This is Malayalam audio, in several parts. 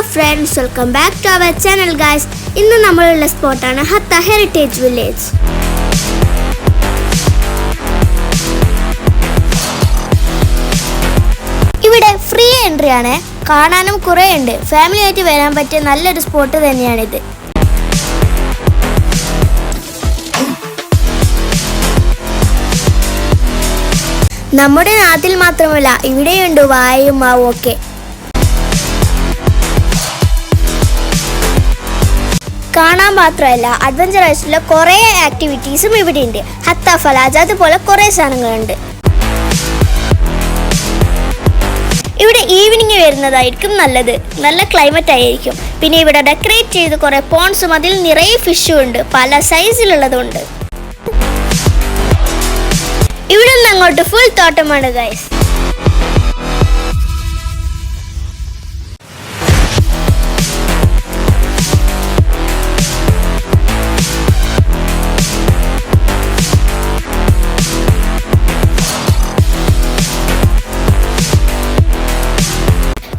friends, welcome back to our channel guys. ഇന്ന് നമ്മളുള്ള സ്പോട്ടാണ് ഹത്ത ഹെറിറ്റേജ് വില്ലേജ്. ഇവിടെ ഫ്രീ എൻട്രി ആണ്. കാണാനും കുറേ ഉണ്ട്. ഫാമിലി ആയിട്ട് വരാൻ പറ്റിയ നല്ലൊരു സ്പോട്ട് തന്നെയാണിത്. നമ്മുടെ നാട്ടിൽ മാത്രമല്ല ഇവിടെയുണ്ട് വായയും മാവും ഒക്കെ. കാണാൻ മാത്രമല്ല അഡ്വഞ്ചർ ആയിട്ടുള്ള കുറേ ആക്ടിവിറ്റീസും ഇവിടെ ഉണ്ട്. ഹത്ത ഫലാജ അതുപോലെ കുറേ സാധനങ്ങളുണ്ട്. ഇവിടെ ഈവനിങ് വരുന്നതായിരിക്കും നല്ലത്. നല്ല ക്ലൈമറ്റ് ആയിരിക്കും. പിന്നെ ഇവിടെ ഡെക്കറേറ്റ് ചെയ്ത് കുറേ പോൺസും അതിൽ നിറയെ ഫിഷും ഉണ്ട്. പല സൈസിലുള്ളതുണ്ട്. ഇവിടെ നിന്ന് അങ്ങോട്ട് ഫുൾ തോട്ടമാണ് ഗൈസ്.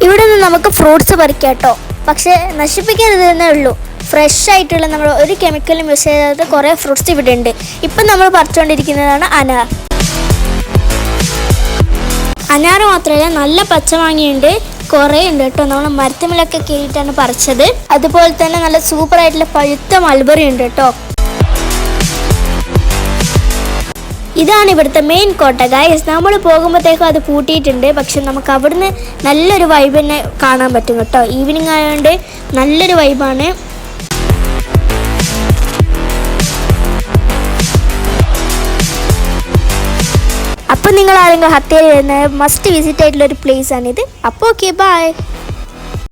ഇവിടെ നിന്ന് നമുക്ക് ഫ്രൂട്ട്സ് പറിക്കാം കേട്ടോ. പക്ഷേ നശിപ്പിക്കരുത് എന്നേ ഉള്ളൂ. ഫ്രഷ് ആയിട്ടുള്ള നമ്മൾ ഒരു കെമിക്കലും യൂസ് ചെയ്യാത്ത കുറേ ഫ്രൂട്ട്സ് ഇവിടെ ഉണ്ട്. ഇപ്പം നമ്മൾ പറിച്ചുകൊണ്ടിരിക്കുന്നതാണ് അനാർ. അനാർ മാത്രമല്ല നല്ല പച്ചമാങ്ങയുണ്ട്, കുറേ ഉണ്ട് കേട്ടോ. നമ്മൾ മരത്തുമ്മലൊക്കെ കയറിയിട്ടാണ് പറിച്ചത്. അതുപോലെ തന്നെ നല്ല സൂപ്പറായിട്ടുള്ള പഴുത്ത മൾബറി ഉണ്ട് കേട്ടോ. ഇതാണ് ഇവിടുത്തെ മെയിൻ കോട്ട ഗൈസ്. നമ്മൾ പോകുമ്പോഴത്തേക്കും അത് പൂട്ടിയിട്ടുണ്ട്. പക്ഷെ നമുക്ക് അവിടുന്ന് നല്ലൊരു വൈബ് തന്നെ കാണാൻ പറ്റും കേട്ടോ. ഈവനിങ് ആയതുകൊണ്ട് നല്ലൊരു വൈബാണ്. അപ്പം നിങ്ങൾ ആരെങ്കിലും ഹത്തയിൽ വരുന്ന മസ്റ്റ് വിസിറ്റ് ആയിട്ടുള്ള ഒരു പ്ലേസ് ആണിത്. അപ്പോൾ ഓക്കെ ബൈ.